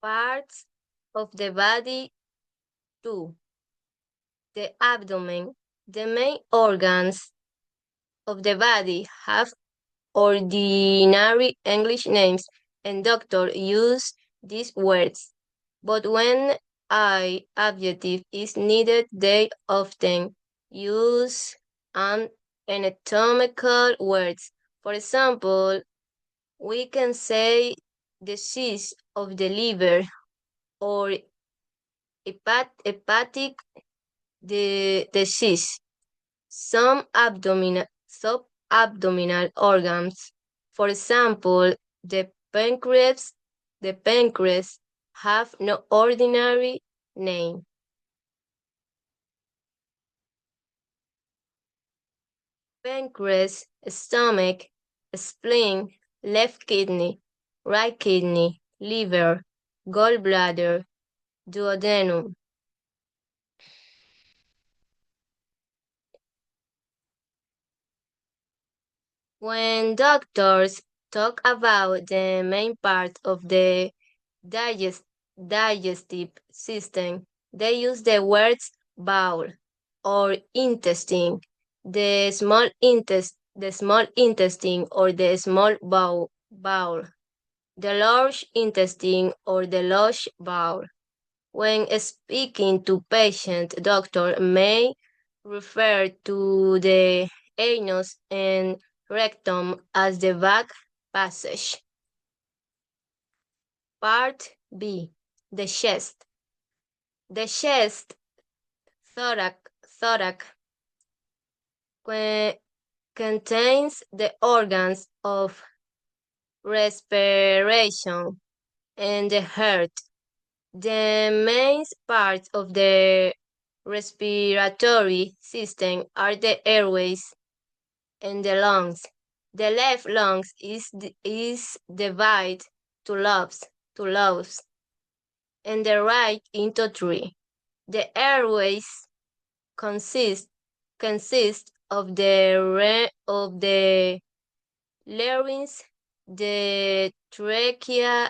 Parts of the body 2. The abdomen. The main organs of the body have ordinary English names and doctors use these words. But when an adjective is needed, they often use an anatomical words. For example, we can say disease of the liver or hepatic disease. Some subabdominal organs, for example, the pancreas have no ordinary name. Pancreas, stomach, spleen, left kidney, right kidney, liver, gallbladder, duodenum. When doctors talk about the main part of the digestive system, they use the words bowel or intestine, the small intestine or the small bowel, the large intestine or the large bowel. When speaking to patient, doctor may refer to the anus and rectum as the back passage. Part B. The chest. The chest, thorax, contains the organs of respiration and the heart. The main parts of the respiratory system are the airways and the lungs. The left lungs is divided to lobes, and the right into three. The airways consist of the larynx, the trachea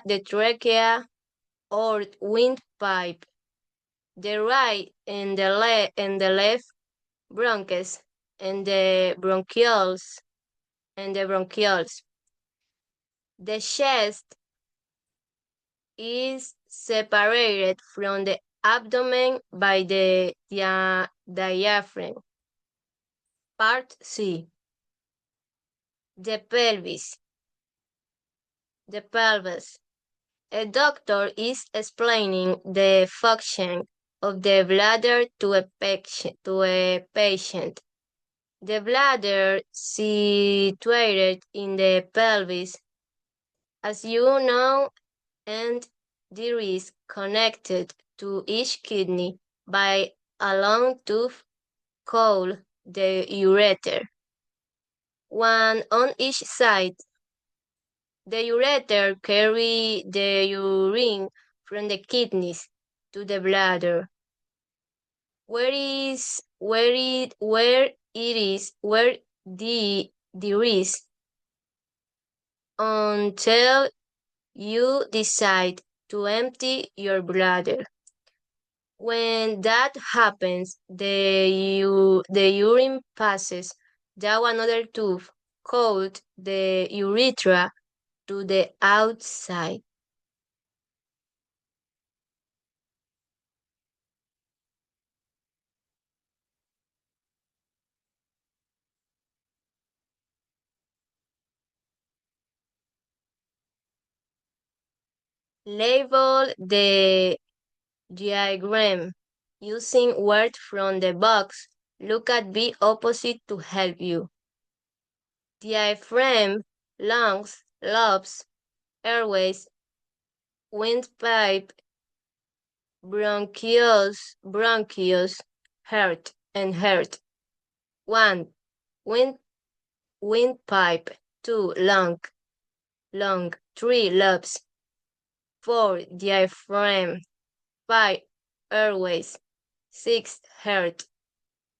or windpipe, the right and the left bronchus, and the bronchioles. The chest is separated from the abdomen by the diaphragm. Part C. The pelvis. The pelvis. A doctor is explaining the function of the bladder to a patient. The bladder situated in the pelvis, as you know, and there is connected to each kidney by a long tube called the ureter, one on each side. The ureter carries the urine from the kidneys to the bladder, where there is until you decide to empty your bladder. When that happens, the urine passes down another tube called the urethra to the outside. Label the diagram using words from the box. Look at B opposite to help you. Diaphragm, lungs, lobes, airways, windpipe, bronchioles, heart, and heart. 1. Windpipe. 2. Lung. 3. Lobes. 4. Diaphragm. 5. Airways. 6. Heart.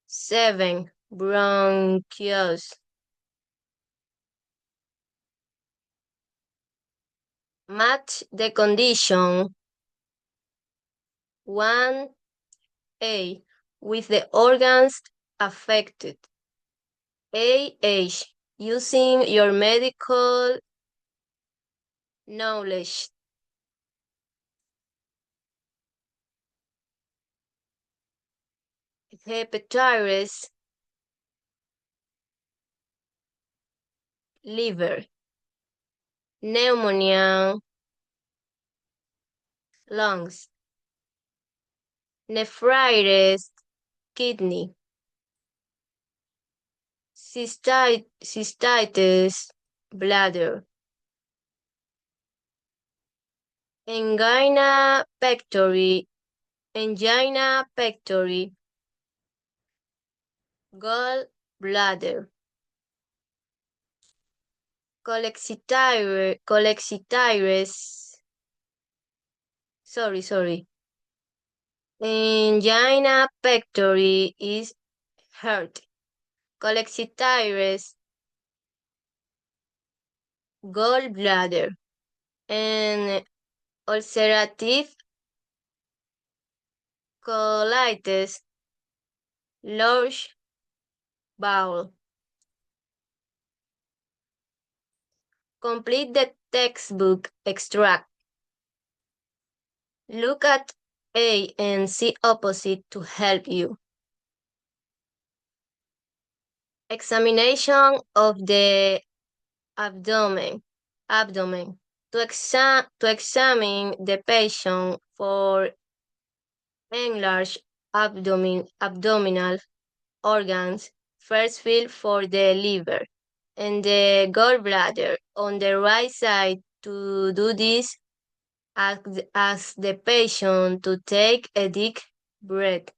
7. Bronchioles. Match the condition 1A. With the organs affected. AH. Using your medical knowledge. Hepatitis, liver. Pneumonia, lungs. Nephritis, kidney. Cystitis, bladder. Angina pectoris, gallbladder. Cholecystitis, sorry. Angina pectoris is heart. Cholecystitis, gallbladder. And ulcerative colitis, large bowel. Complete the textbook extract. Look at A and C opposite to help you. Examination of the abdomen. To examine the patient for enlarged abdominal organs, first feel for the liver and the gallbladder on the right side. To do this, ask the patient to take a deep breath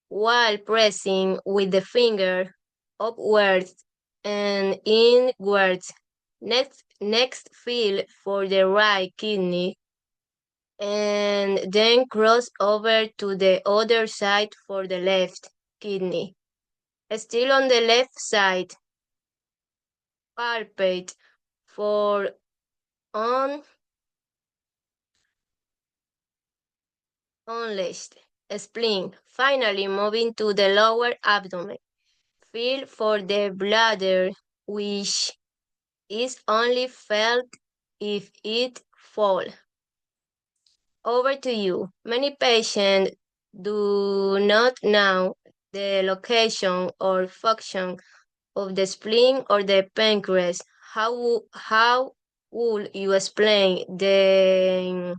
while pressing with the finger upwards and inwards. Next feel for the right kidney and then cross over to the other side for the left kidney. Still on the left side, palpate for on unleashed spleen. Finally, moving to the lower abdomen. Feel for the bladder, which is only felt if it fall. Over to you. Many patients do not know the location or function of the spleen or the pancreas. How would you explain them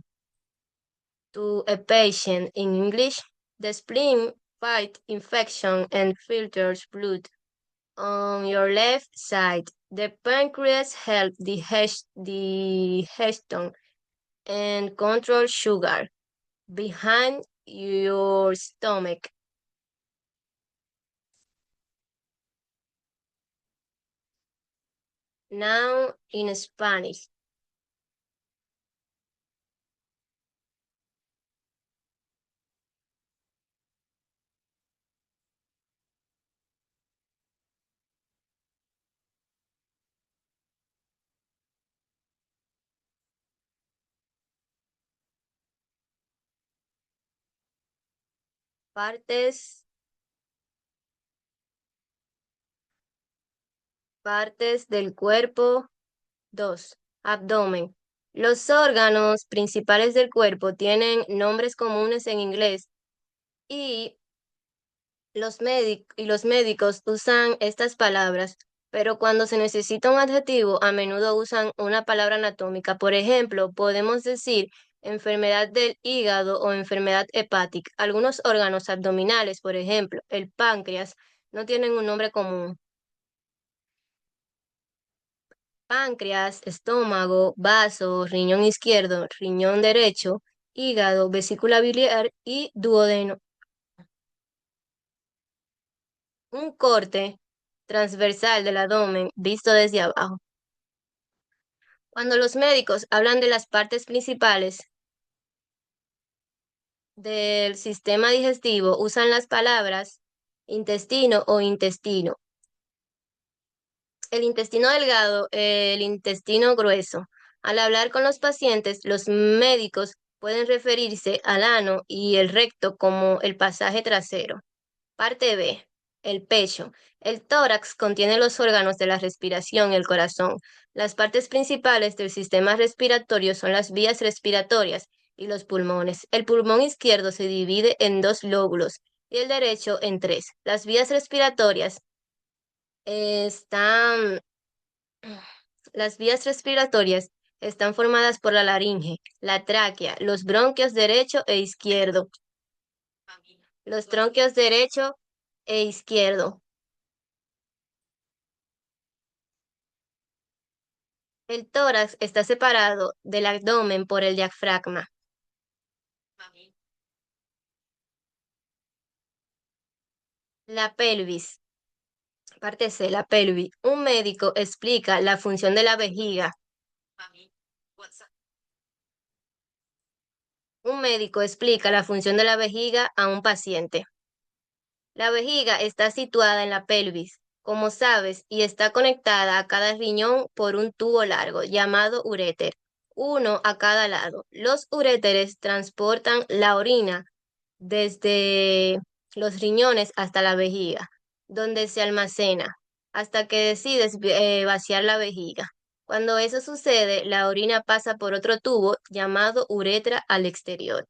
to a patient in English? The spleen fights infection and filters blood on your left side. The pancreas helps digestion and control sugar behind your stomach. Now in Spanish. Partes del cuerpo. 2. Abdomen. Los órganos principales del cuerpo tienen nombres comunes en inglés y los médicos usan estas palabras, pero cuando se necesita un adjetivo, a menudo usan una palabra anatómica. Por ejemplo, podemos decir enfermedad del hígado o enfermedad hepática. Algunos órganos abdominales, por ejemplo, el páncreas, no tienen un nombre común. Páncreas, estómago, vaso, riñón izquierdo, riñón derecho, hígado, vesícula biliar y duodeno. Un corte transversal del abdomen visto desde abajo. Cuando los médicos hablan de las partes principales del sistema digestivo, usan las palabras intestino o intestino. El intestino delgado, el intestino grueso. Al hablar con los pacientes, los médicos pueden referirse al ano y el recto como el pasaje trasero. Parte B. El pecho. El tórax contiene los órganos de la respiración y el corazón. Las partes principales del sistema respiratorio son las vías respiratorias y los pulmones. El pulmón izquierdo se divide en dos lóbulos y el derecho en tres. Las vías respiratorias están, las vías respiratorias están formadas por la laringe, la tráquea, los bronquios derecho e izquierdo. Los tronquios derecho e izquierdo. El tórax está separado del abdomen por el diafragma. La pelvis. Parte C, la pelvis. Un médico explica la función de la vejiga. Un médico explica la función de la vejiga a un paciente. La vejiga está situada en la pelvis, como sabes, y está conectada a cada riñón por un tubo largo llamado uréter, uno a cada lado. Los uréteres transportan la orina desde los riñones hasta la vejiga, donde se almacena, hasta que decides vaciar la vejiga. Cuando eso sucede, la orina pasa por otro tubo llamado uretra al exterior.